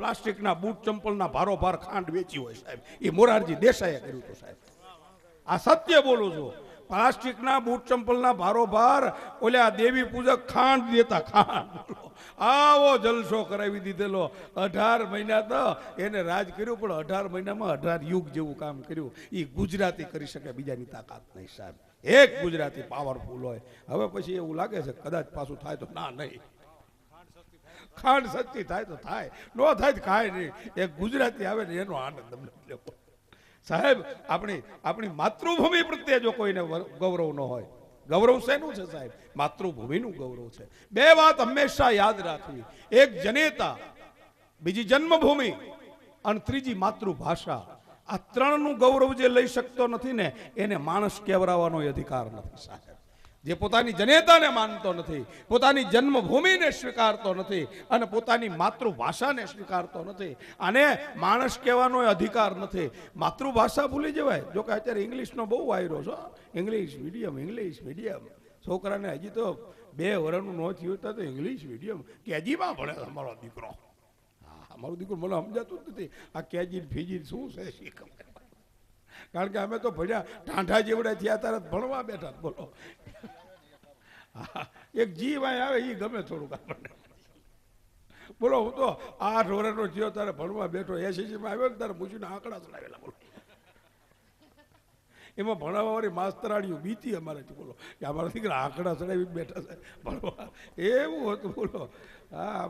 પ્લાસ્ટિકના બૂટ ચંપલના ભારોભાર ખાંડ વેચી હોય સાહેબ, એ મોરારજી દેસાઈએ કર્યું હતું સાહેબ. આ સત્ય બોલું છું. પ્લાસ્ટિકના બૂટ ચંપલના ભારોભાર ઓલા દેવી પૂજક ખાંડ દેતા, ખાંડ. આવો જલસો કરાવી દીધેલો. 18 મહિના તો એને રાજ કર્યું, પણ 18 મહિનામાં 18 યુગ જેવું કામ કર્યું. એ ગુજરાતી કરી શકે, બીજાની તાકાત નહીં સાહેબ. એક ગુજરાતી પાવરફુલ હોય. હવે પછી એવું લાગે છે કદાચ પાછું થાય તો ના, નહીં. ખાંડ સસ્તી થાય તો થાય, ન થાય તો કાંઈ નહીં. એક ગુજરાતી આવે ને એનો આનંદ તમને લેવો સાહેબ. આપણી માતૃભૂમિ પ્રત્યે જો કોઈને ગૌરવ ન હોય, ગૌરવ શેનું છે સાહેબ? માતૃભૂમિનું ગૌરવ છે. બે વાત હંમેશા યાદ રાખવી, એક જનેતા, બીજી જન્મભૂમિ અને ત્રીજી માતૃભાષા. આ ત્રણનું ગૌરવ જે લઈ શકતો નથી ને એને માણસ કહેવરાવાનો અધિકાર નથી સાહેબ. જે પોતાની જનેતાને માનતો નથી, પોતાની જન્મભૂમિને સ્વીકારતો નથી અને પોતાની માતૃભાષાને સ્વીકારતો નથી, આને માણસ કહેવાનો અધિકાર નથી. માતૃભાષા ભૂલી જવાય. જો કે અત્યારે ઇંગ્લિશનો બહુ વાયરો છે, ઇંગ્લિશ મીડિયમ. છોકરાને હજી તો 2 વર્ષનું ન થયું તો ઇંગ્લિશ મીડિયમ કેજીમાં ભણે અમારો દીકરો. હા, અમારો દીકરો મને સમજાતું જ નથી આ કેજી ફીજી શું છે શીખ. કારણ કે અમે તો ભણ્યા ટાંઠા જેવડા થયા ત્યારે ભણવા બેઠા. બોલો, એક જીવ આવે એ ગમે થોડુંક આપણને. બોલો, હું તો 8 વર્ષનો થયો ત્યારે ભણવા બેઠો, એસએસસીમાં આવ્યો ને ત્યારે પૂછીને આંકડા ચલાવેલા. બોલો, એમાં ભણાવવાવાળી માસ્તરાણીઓ બીતી અમારાથી. બોલો કે અમારા દીકરા આંકડા ચડાવી બેઠા છે ભણવા, એવું હતું. બોલો, હા,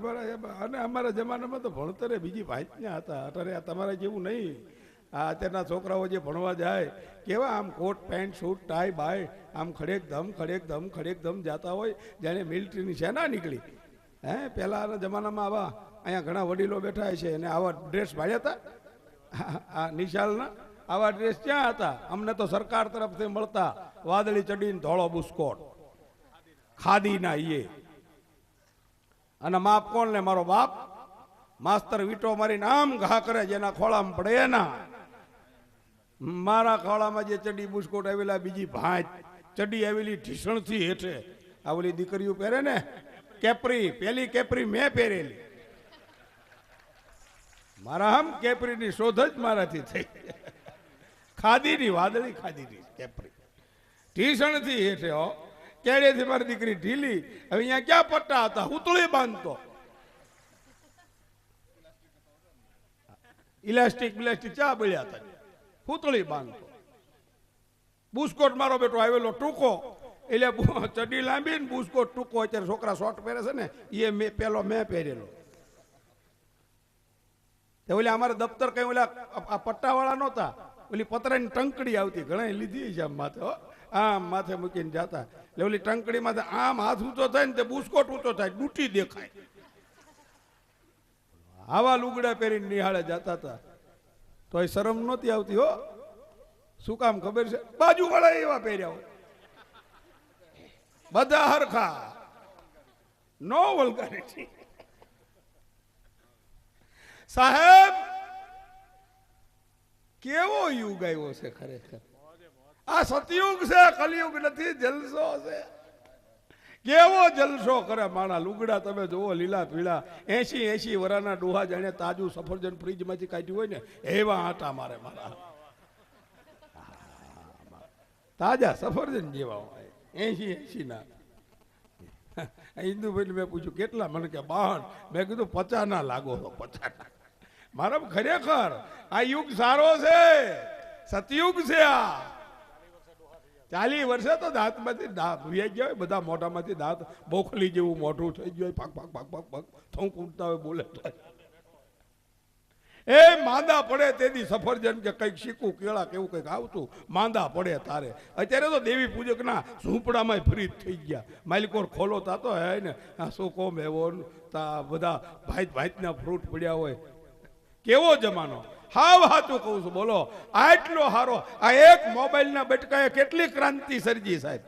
અને અમારા જમાનામાં તો ભણતરે બીજી ભાઈના હતા. અત્યારે તમારા જેવું નહીં. આ અત્યારના છોકરાઓ જે ભણવા જાય કેવા આમ કોટ પેન્ટ શૂટ ટાઈ બાય આમ ખડેક ધમ જતા હોય જાણે મિલિટરીની સેના નીકળી. હે, પહેલાંના જમાનામાં આવા અહીંયા ઘણા વડીલો બેઠા છે અને આવા ડ્રેસ ભાડ્યા હતા. આ નિશાલના આવા ડ્રેસ ક્યાં હતા? અમને તો સરકાર તરફથી મળતા વાદળી ચડીને ધોળો બુસ્કોટ ખાદીના. અને માપ કોણ લે? મારો બાપ. માસ્તર વીટો મારીને આમ ઘા કરે, જેના ખોળામાં પડે એના. મારા ખોળામાં જે ચડી બુસ્કોટ આવેલા, બીજી ભાંજ ચડી આવેલી ઢીસણથી હેઠે. આ ઓલી દીકરીઓ પહેરે ને કેપરી, પેલી કેપરી મેં પહેરેલી. મારા આમ કેપરીની શોધ જ મારાથી થઈ. ખાદીની, વાદળી ખાદીની કેપરી ઢીસણથી હેઠે. હો, કેડેથી મારી દીકરી ઢીલી. હવે અહીંયા ક્યાં પટ્ટા હતા? હુતળી બાંધતો. ઇલાસ્ટિક ચા બળ્યા હતા, પૂતળી બાંધતો. બુસ્કોટ મારો બેટો આવેલો ટૂંકો, એટલે ચડી લાંબી ને બુસ્કોટ ટૂંકો. અત્યારે છોકરા શોર્ટ પહેરે છે ને, એ પેલો મેં પહેરેલો. ઓલા અમારે દફતર કઈ ઓલા પટ્ટાવાળા નહોતા, ઓલી પતરાની ટંકડી આવતી, ઘણા લીધી છે આમ માથે. આમ માથે મૂકીને જતા. એટલે ઓલી ટંકડીમાં આમ હાથ ઊંચો થાય ને તે બુસ્કોટ ઊંચો થાય, ડૂટી દેખાય. આવા લુગડા પહેરીને નિહાળે જતા હતા. તો એ શરમ નહોતી આવતી. હો, શું કામ ખબર છે? બાજુ વાળા એવા પહેર્યા હોય, બધા હરખા. નો વલ્ગારિટી સાહેબ. કેવો યુગ આવ્યો છે ખરેખર. આ સતયુગ છે, કલયુગ નથી. જલસો છે. કેવો જલસો કરે માણા. લુગડા તમે જુઓ, લીલા પીળા. 80 વર્ષના ડોહા જાણે તાજું સફરજન ફ્રીજમાંથી કાઢ્યું હોય ને એવા આટા મારે મારા. તાજા સફરજન જેવા હોય. 80 ના. હિન્દુભાઈ મેં પૂછ્યું કેટલા? મને કે 52. મેં કીધું 50 ના લાગો તો 50. મારા ખરેખર આ યુગ સારો છે, સતયુગ છે આ. 40 વર્ષે તો દાંતમાંથી દાંત વ્યાઈ ગયા હોય, બધા મોઢામાંથી દાંત બોખલી જેવું મોઢું થઈ ગયું હોય, પાક થોંક ઉઠતા હોય, બોલે તો એ માંદા પડે તેથી સફરજન કે કંઈક શીખવું, કેળા કેવું કંઈક આવતું, માંદા પડે તારે. અત્યારે તો દેવી પૂજકના ઝૂંપડામાં ફ્રીજ થઈ ગયા. માલિકોર ખોલો તાતો હે ને, આ સુકો મેવો બધા ભાઈના ફ્રૂટ પડ્યા હોય. કેવો જમાનો. હાવ હાચું કહું છું. બોલો, આટલો હારો આ એક મોબાઈલના બટકાએ કેટલી ક્રાંતિ સર્જી સાહેબ,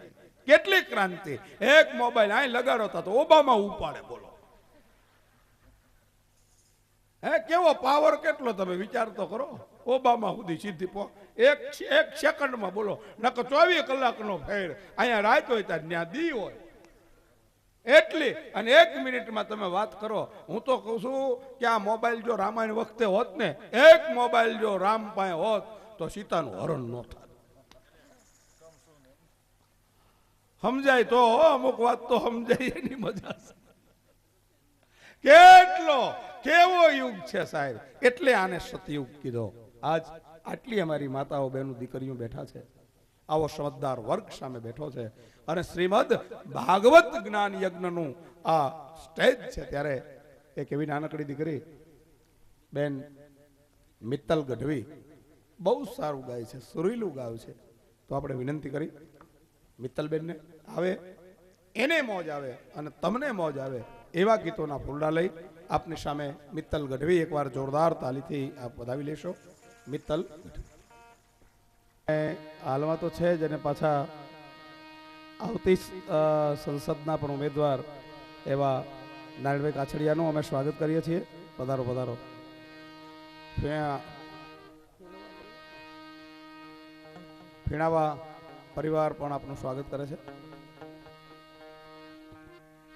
કેટલી ક્રાંતિ. એક મોબાઈલ અહીં લગાડો તો ઓબામા ઉપાડે. બોલો, હે, કેવો પાવર, કેટલો તમે વિચાર તો કરો. ઓબામા સુધી સીધી એક સેકન્ડમાં. બોલો, નકર 24 કલાકનો ફેર. અહીંયા રાત હોય ત્યાં દી હોય. એટલી અને 1 મિનિટમાં તમે વાત કરો. હું તો કહું છું કે આ મોબાઈલ જો રામાયણ વખતે હોત ને, એક મોબાઈલ જો રામ પાસે હોત તો સીતાનું હરણ ન થાત. સમજાય તો અમુક વાત તો સમજાય એની મજા છે. કેવો યુગ છે સાહેબ, એટલે આને સતયુગ કીધો. આજ આટલી અમારી માતાઓ બહેનો દીકરીઓ બેઠા છે, આવો સમજદાર વર્ગ સામે બેઠો છે અને શ્રીમદ ભાગવત જ્ઞાન યજ્ઞનું આ સ્ટેજ છે. ત્યારે એક એવી નાનકડી દીકરી બેન મિત્તલ ગઢવી બહુ સારું ગાય છે, સુરીલું ગાયું છે. તો આપણે વિનંતી કરી મિત્તલબેનને આવે, એને મોજ આવે અને તમને મોજ આવે એવા ગીતોના ફૂલડા લઈ આપની સામે મિત્તલ ગઢવી એકવાર જોરદાર તાલીથી આપ વધાવી લેશો. મિત્તલ હાલમાં તો છે જ અને પાછા આવતી સંસદના પણ ઉમેદવાર એવા નારાયણભાઈ કાછડિયાનું અમે સ્વાગત કરીએ છીએ. પધારો પધારો. ફીણાવા પરિવાર પણ આપનું સ્વાગત કરે છે.